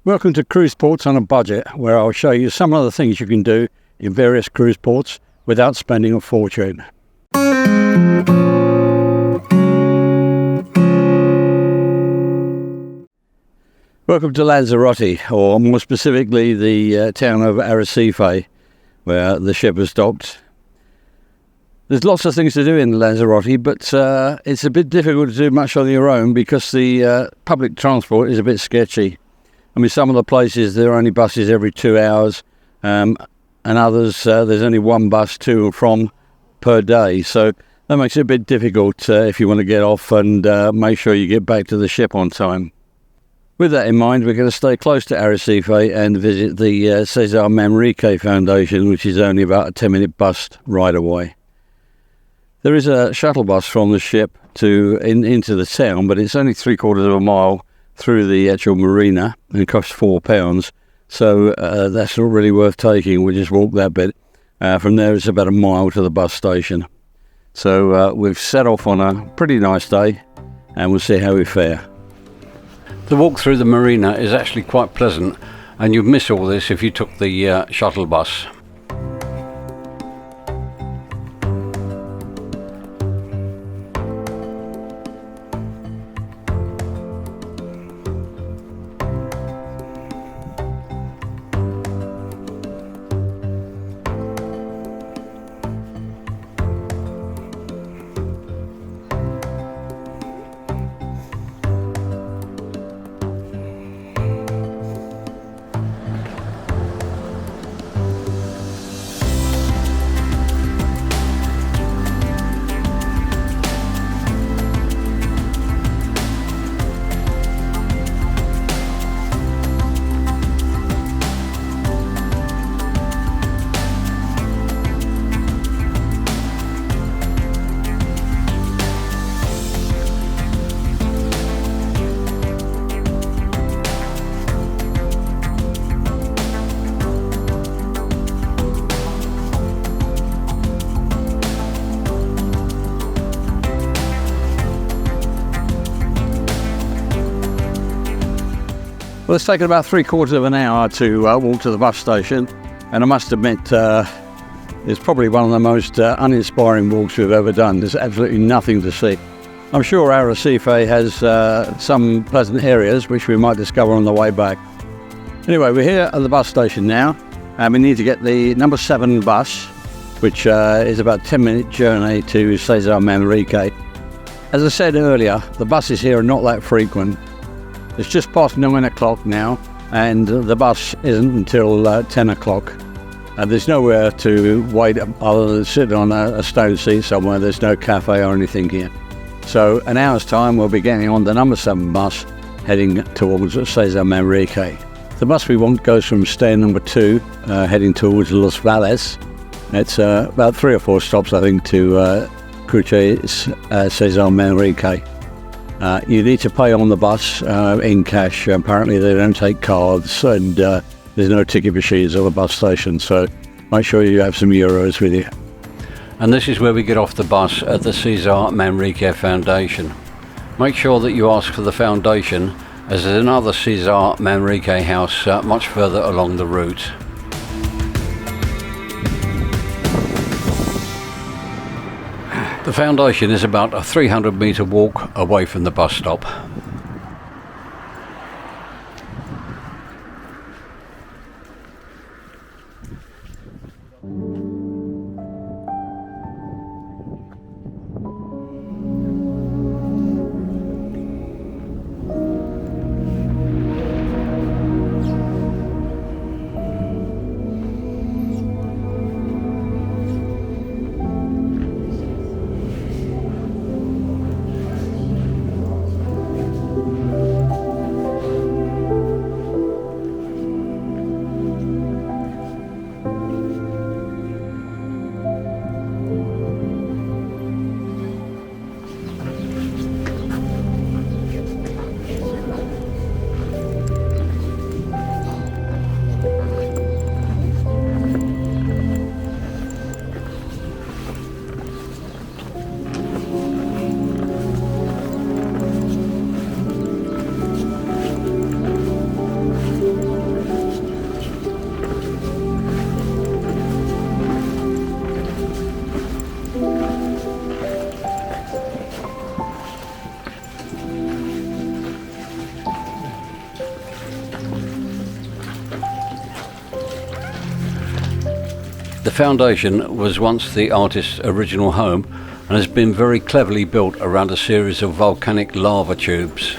Welcome to Cruise Ports on a Budget, where I'll show you some of the things you can do in various cruise ports without spending a fortune. Welcome to Lanzarote, or more specifically the town of Arrecife, where the ship has docked. There's lots of things to do in Lanzarote, but it's a bit difficult to do much on your own because the public transport is a bit sketchy. I mean, some of the places there are only buses every 2 hours, and others there's only one bus to and from per day. So that makes it a bit difficult if you want to get off and make sure you get back to the ship on time. With that in mind, we're going to stay close to Arrecife and visit the Cesar Manrique Foundation, which is only about a 10-minute bus ride away. There is a shuttle bus from the ship into the town, but it's only 3/4 of a mile through the actual marina and it costs £4. So that's not really worth taking. We'll just walk that bit. From there, it's about a mile to the bus station. So we've set off on a pretty nice day and we'll see how we fare. The walk through the marina is actually quite pleasant, and you'd miss all this if you took the shuttle bus. Well, it's taken about 3/4 of an hour to walk to the bus station, and I must admit it's probably one of the most uninspiring walks we've ever done. There's absolutely nothing to see. I'm sure Arrecife has some pleasant areas which we might discover on the way back. Anyway, we're here at the bus station now, and we need to get the number 7 bus, which is about a 10-minute journey to Cesar Manrique. As I said earlier, the buses here are not that frequent. It's just past 9 o'clock now, and the bus isn't until 10 o'clock. And there's nowhere to wait other than sitting on a stone seat somewhere. There's no cafe or anything here. So an hour's time, we'll be getting on the number 7 bus, heading towards Cesar Manrique. The bus we want goes from stand number 2, heading towards Los Valles. It's about 3 or 4 stops, I think, to Cruce Cesar Manrique. You need to pay on the bus in cash. Apparently they don't take cards, and there's no ticket machines at the bus station, so make sure you have some euros with you. And this is where we get off the bus at the Cesar Manrique Foundation. Make sure that you ask for the foundation, as there's another Cesar Manrique house much further along the route. The foundation is about a 300-metre walk away from the bus stop. The foundation was once the artist's original home and has been very cleverly built around a series of volcanic lava tubes.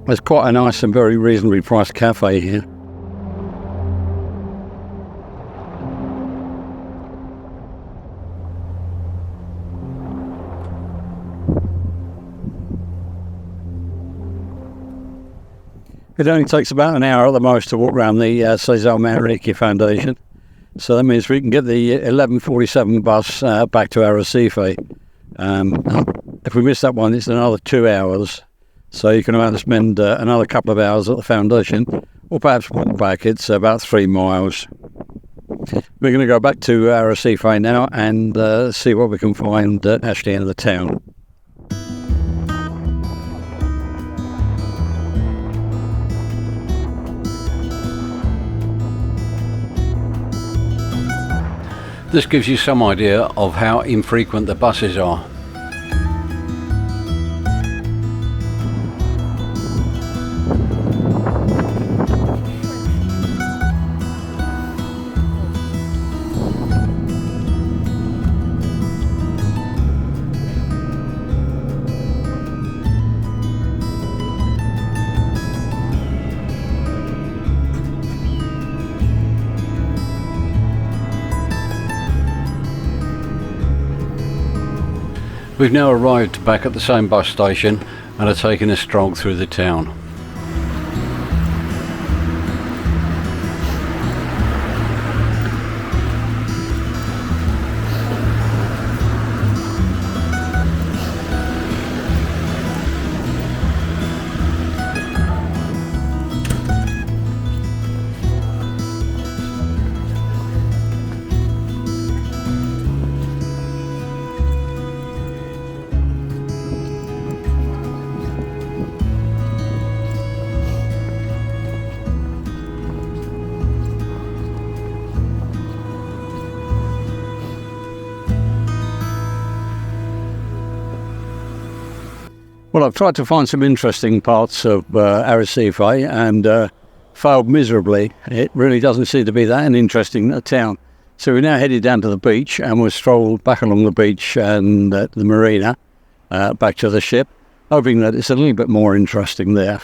There's quite a nice and very reasonably priced cafe here. It only takes about an hour at the most to walk around the Cesare Manrique Foundation. So that means we can get the 11:47 bus back to Arrecife. If we miss that one, it's another 2 hours. So you can either spend another couple of hours at the foundation or perhaps walk back. It's about 3 miles. We're going to go back to Arrecife now and see what we can find actually in the town. This gives you some idea of how infrequent the buses are. We've now arrived back at the same bus station and are taking a stroll through the town. Well, I've tried to find some interesting parts of Arrecife and failed miserably. It really doesn't seem to be that an interesting town. So we're now headed down to the beach and we'll stroll back along the beach and the marina back to the ship, hoping that it's a little bit more interesting there.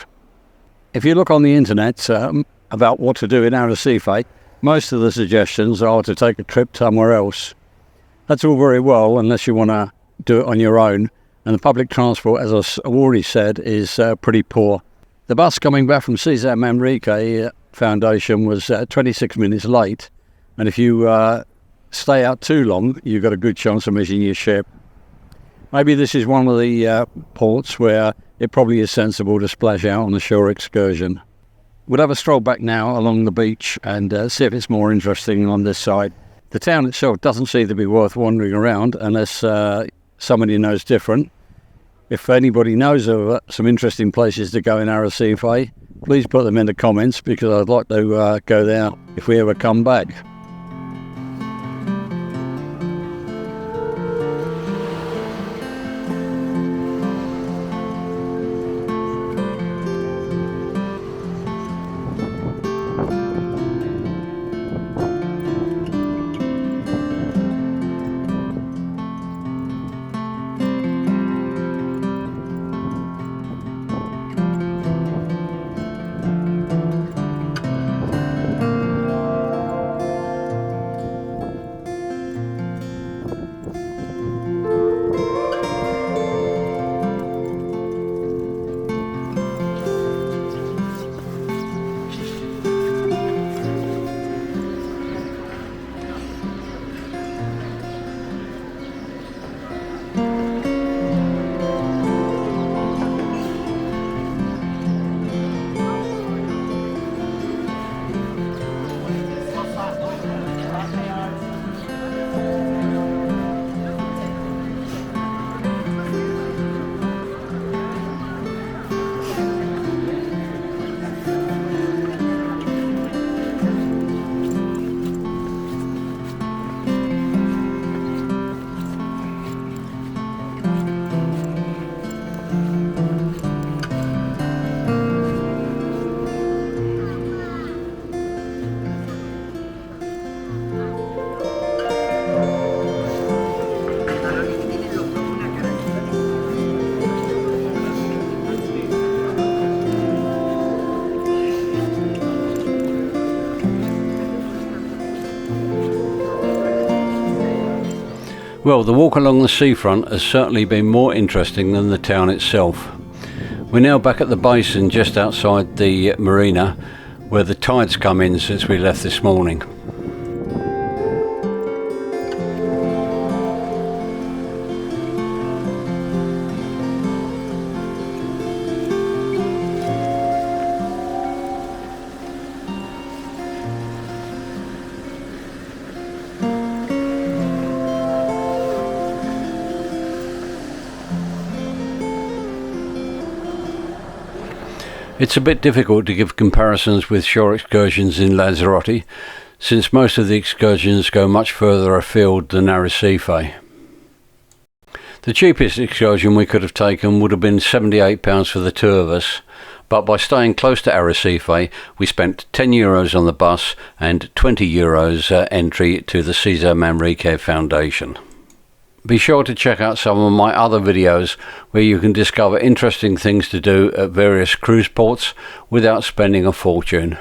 If you look on the internet about what to do in Arrecife, most of the suggestions are to take a trip somewhere else. That's all very well unless you want to do it on your own. And the public transport, as I've already said, is pretty poor. The bus coming back from Cesare Manrique Foundation was 26 minutes late. And if you stay out too long, you've got a good chance of missing your ship. Maybe this is one of the ports where it probably is sensible to splash out on the shore excursion. We'll have a stroll back now along the beach and see if it's more interesting on this side. The town itself doesn't seem to be worth wandering around unless somebody knows different. If anybody knows of some interesting places to go in Arrecife, please put them in the comments, because I'd like to go there if we ever come back. Well, the walk along the seafront has certainly been more interesting than the town itself. We're now back at the basin just outside the marina, where the tide's come in since we left this morning. It's a bit difficult to give comparisons with shore excursions in Lanzarote, since most of the excursions go much further afield than Arrecife. The cheapest excursion we could have taken would have been £78 for the two of us, but by staying close to Arrecife we spent €10 on the bus and €20 entry to the Cesar Manrique Foundation. Be sure to check out some of my other videos where you can discover interesting things to do at various cruise ports without spending a fortune.